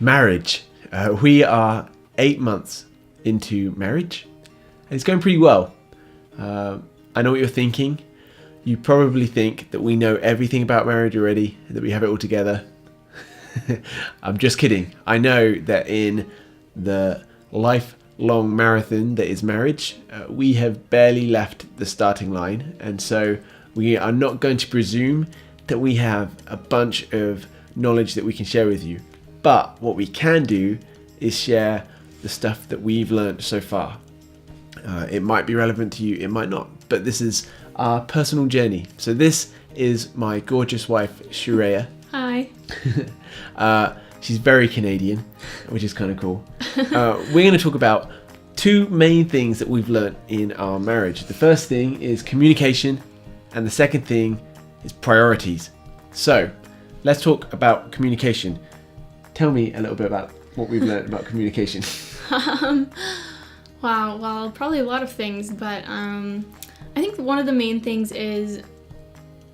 Marriage. We are 8 months into marriage. And it's going pretty well. I know what you're thinking. You probably think that we know everything about marriage already, that we have it all together. I'm just kidding. I know that in the lifelong marathon that is marriage, we have barely left the starting line. And so we are not going to presume that we have a bunch of knowledge that we can share with you. But what we can do is share the stuff that we've learned so far. It might be relevant to you, it might not, but this is our personal journey. So this is my gorgeous wife, Sharaya. Hi. She's very Canadian, which is kind of cool. We're going to talk about two main things that we've learned in our marriage. The first thing is communication, and the second thing is priorities. So let's talk about communication. Tell me a little bit about what we've learned about communication. Wow, well, probably a lot of things, but I think one of the main things is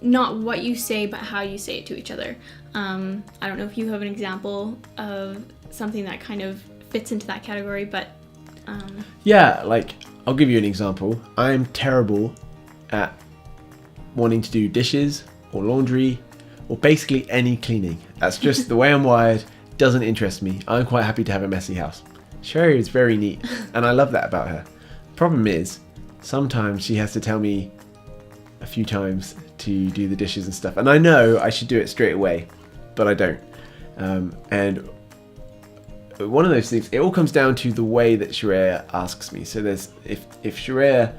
not what you say, but how you say it to each other. I don't know if you have an example of something that kind of fits into that category, but... Yeah, like, I'll give you an example. I'm terrible at wanting to do dishes or laundry or basically any cleaning. That's just the way I'm wired. Doesn't interest me. I'm quite happy to have a messy house. Sherry is very neat, and I love that about her. Problem is, sometimes she has to tell me a few times to do the dishes and stuff, and I know I should do it straight away, but I don't. And one of those things, it all comes down to the way that Sharaya asks me. So there's if Sharaya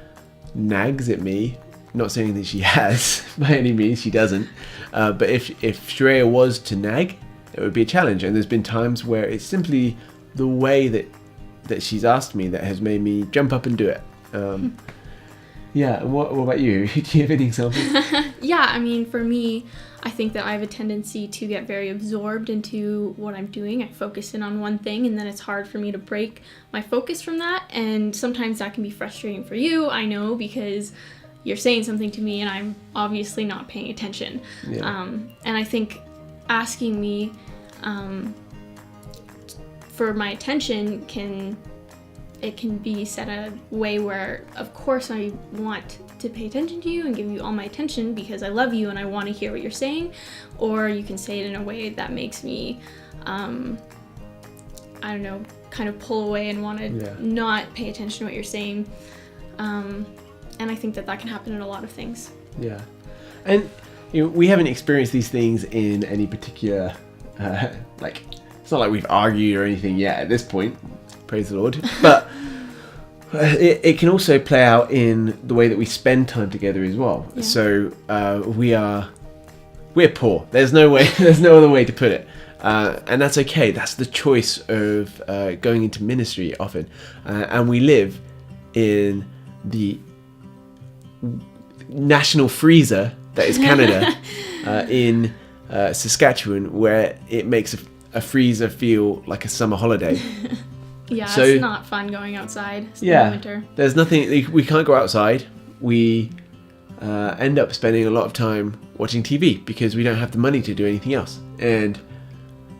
nags at me, not saying that she has by any means, she doesn't, but if Sharaya was to nag, it would be a challenge. And there's been times where it's simply the way that she's asked me that has made me jump up and do it. Yeah, and what about you? Do you have any examples? Yeah, I mean, for me, I think that I have a tendency to get very absorbed into what I'm doing. I focus in on one thing, and then it's hard for me to break my focus from that. And sometimes that can be frustrating for you, I know, because you're saying something to me and I'm obviously not paying attention. Yeah. And I think asking me for my attention can be set a way where, of course, I want to pay attention to you and give you all my attention because I love you and I want to hear what you're saying. Or you can say it in a way that makes me, I don't know, kind of pull away and want to not pay attention to what you're saying. And I think that can happen in a lot of things. Yeah. And we haven't experienced these things in any particular, it's not like we've argued or anything yet at this point, praise the Lord, but it can also play out in the way that we spend time together as well. Yeah. So we're poor. There's no other way to put it. And that's okay. That's the choice of going into ministry often. And we live in the national freezer that is Canada in Saskatchewan, where it makes a freezer feel like a summer holiday. Yeah, so, it's not fun going outside in the winter. There's nothing, we can't go outside. We end up spending a lot of time watching TV because we don't have the money to do anything else. And,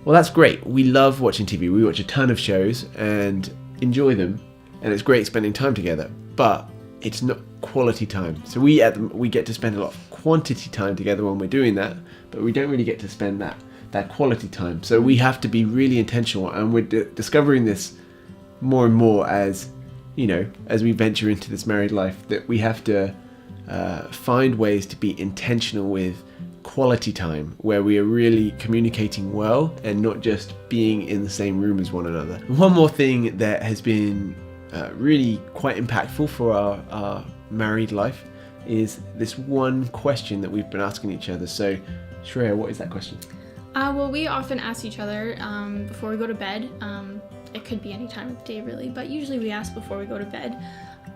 well, that's great. We love watching TV. We watch a ton of shows and enjoy them. And it's great spending time together. But it's not quality time. So we get to spend a lot of quantity time together when we're doing that, but we don't really get to spend that quality time. So we have to be really intentional, and we're discovering this more and more as we venture into this married life, that we have to find ways to be intentional with quality time where we are really communicating well and not just being in the same room as one another. One more thing that has been really quite impactful for our married life is this one question that we've been asking each other. So, Sharaya, what is that question? Well, we often ask each other before we go to bed. It could be any time of the day, really, but usually we ask before we go to bed,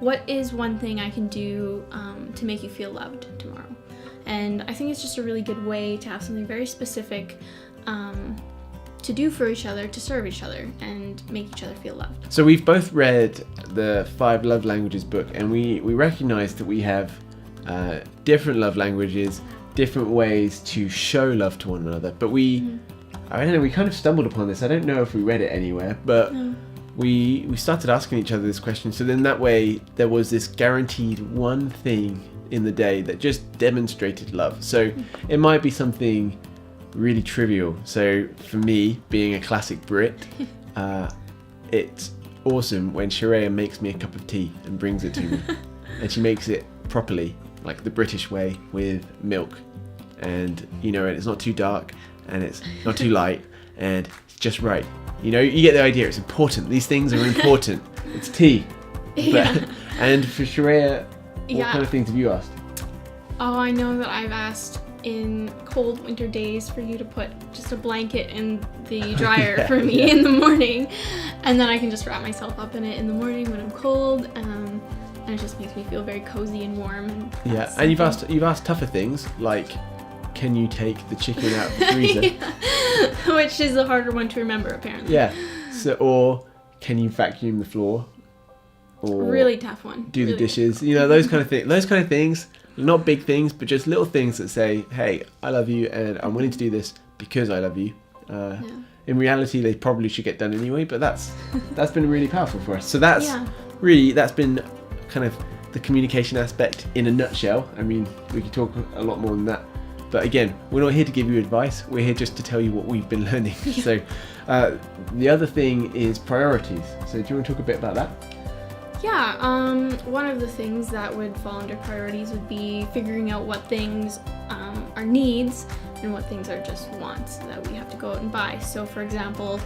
what is one thing I can do to make you feel loved tomorrow? And I think it's just a really good way to have something very specific to do for each other, to serve each other, and make each other feel loved. So we've both read the 5 Love Languages book, and we recognize that we have different love languages, different ways to show love to one another, but we I don't know, we kind of stumbled upon this. I don't know if we read it anywhere, but we started asking each other this question. So then that way there was this guaranteed one thing in the day that just demonstrated love. So it might be something really trivial. So for me, being a classic Brit, it's awesome when Sharaya makes me a cup of tea and brings it to me. And she makes it properly, like the British way, with milk. And, you know, it's not too dark and it's not too light and it's just right. You know, you get the idea. It's important. These things are important. It's tea. Yeah. And for Sharaya, what Yeah. kind of things have you asked? Oh, I know that I've asked in cold winter days for you to put just a blanket in the dryer for me in the morning, and then I can just wrap myself up in it in the morning when I'm cold, and it just makes me feel very cozy and warm. And Yeah, and you've asked tougher things like, can you take the chicken out of the freezer? Which is the harder one to remember, apparently. Yeah. So, or can you vacuum the floor? Or Really tough one. do the Really dishes? You know, those kind of things. Those kind of things. Not big things, but just little things that say, "Hey, I love you, and I'm willing to do this because I love you." In reality, they probably should get done anyway, but that's been really powerful for us. So that's been kind of the communication aspect in a nutshell. I mean, we could talk a lot more than that, but again, we're not here to give you advice. We're here just to tell you what we've been learning. So the other thing is priorities. So do you want to talk a bit about that? Yeah, one of the things that would fall under priorities would be figuring out what things are needs and what things are just wants that we have to go out and buy. So, for example,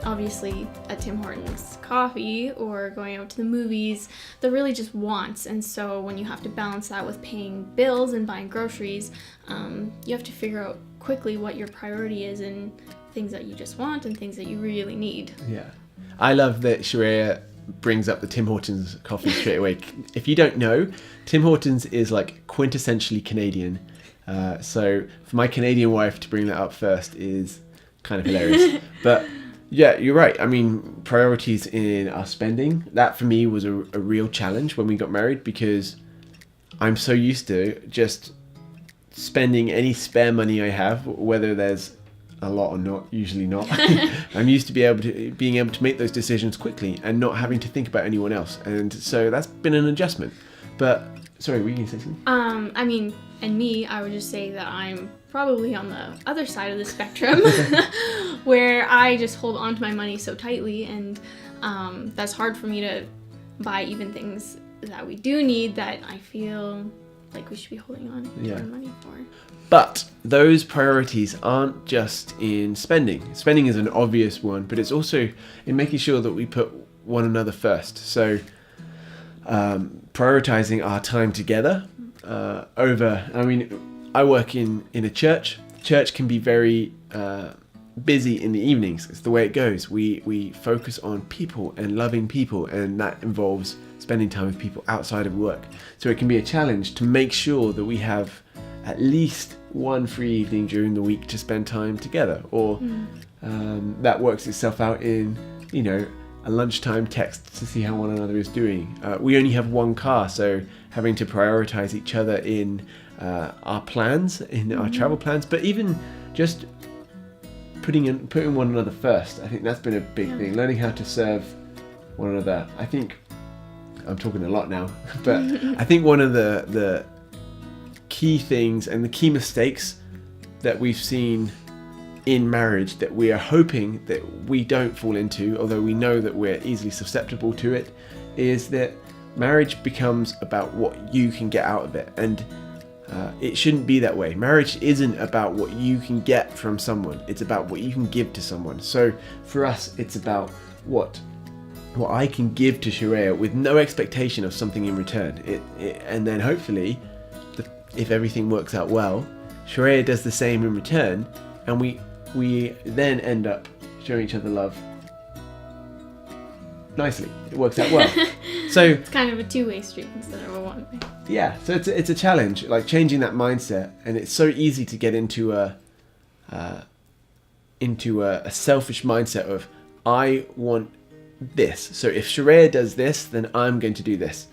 obviously a Tim Hortons coffee or going out to the movies, they're really just wants. And so when you have to balance that with paying bills and buying groceries, you have to figure out quickly what your priority is and things that you just want and things that you really need. Yeah. I love that Sharaya brings up the Tim Hortons coffee straight away. If you don't know, Tim Hortons is like quintessentially Canadian. So for my Canadian wife to bring that up first is kind of hilarious. But yeah, you're right. I mean, priorities in our spending, that for me was a real challenge when we got married, because I'm so used to just spending any spare money I have, whether there's a lot or not, usually not. I'm used to being able to make those decisions quickly and not having to think about anyone else, and so that's been an adjustment. But sorry, were you going to say something? I mean, and me, I would just say that I'm probably on the other side of the spectrum, where I just hold on to my money so tightly, and that's hard for me to buy even things that we do need that I feel like we should be holding on to our money for. But those priorities aren't just in spending. Spending is an obvious one, but it's also in making sure that we put one another first. So prioritizing our time together over, I mean, I work in a church. Church can be very busy in the evenings. It's the way it goes. We focus on people and loving people, and that involves spending time with people outside of work. So it can be a challenge to make sure that we have at least one free evening during the week to spend time together, or that works itself out in, you know, a lunchtime text to see how one another is doing. We only have one car, so having to prioritize each other in our plans, in our travel plans, but even just putting one another first. I think that's been a big thing, learning how to serve one another. I think I'm talking a lot now, but I think one of the key things and the key mistakes that we've seen in marriage that we are hoping that we don't fall into, although we know that we're easily susceptible to it, is that marriage becomes about what you can get out of it, and it shouldn't be that way. Marriage isn't about what you can get from someone, it's about what you can give to someone. So for us, it's about what I can give to Sharaya with no expectation of something in return. And then hopefully, if everything works out well, Sharaya does the same in return, and we then end up showing each other love nicely. It works out well. So It's kind of a two-way street instead of a one-way. yeah, so it's a challenge, like changing that mindset, and it's so easy to get into a selfish mindset of I want this. So if Sharaya does this, then I'm going to do this,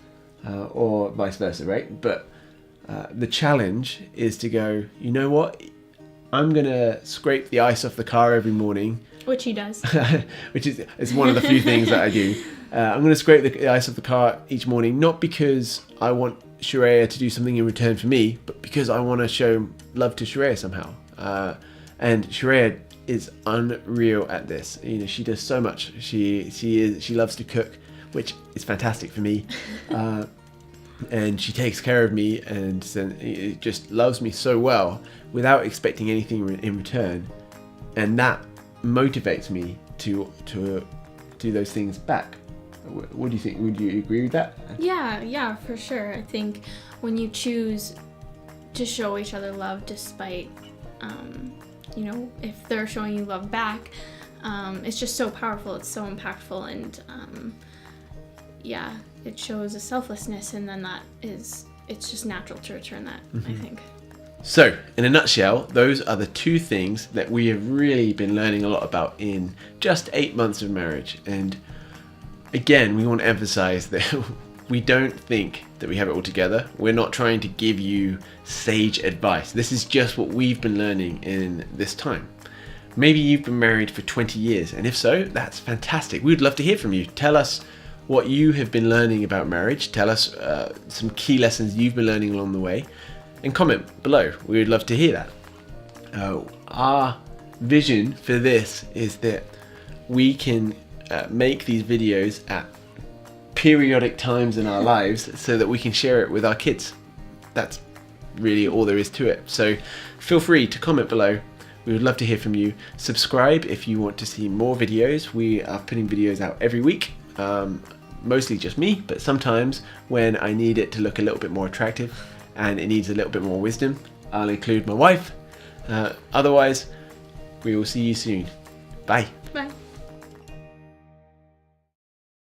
or vice versa, right? But the challenge is to go, you know what? I'm going to scrape the ice off the car every morning. Which he does. Which is one of the few things that I do. I'm going to scrape the ice off the car each morning, not because I want Sharaya to do something in return for me, but because I want to show love to Sharaya somehow. And Sharaya is unreal at this. You know, she does so much. She loves to cook, which is fantastic for me. And she takes care of me and just loves me so well without expecting anything in return. And that motivates me to do those things back. What do you think? Would you agree with that? Yeah, for sure. I think when you choose to show each other love despite, if they're showing you love back, it's just so powerful. It's so impactful, and it shows a selflessness, and then it's just natural to return that, I think. So, in a nutshell, those are the two things that we have really been learning a lot about in just 8 months of marriage. And again, we want to emphasize that we don't think that we have it all together. We're not trying to give you sage advice. This is just what we've been learning in this time. Maybe you've been married for 20 years, and if so, that's fantastic. We'd love to hear from you. Tell us what you have been learning about marriage. Tell us some key lessons you've been learning along the way, and comment below. We would love to hear that. Our vision for this is that we can make these videos at periodic times in our lives so that we can share it with our kids. That's really all there is to it. So feel free to comment below. We would love to hear from you. Subscribe if you want to see more videos. We are putting videos out every week. Mostly just me, but sometimes when I need it to look a little bit more attractive and it needs a little bit more wisdom, I'll include my wife. Otherwise, we will see you soon. Bye. Bye.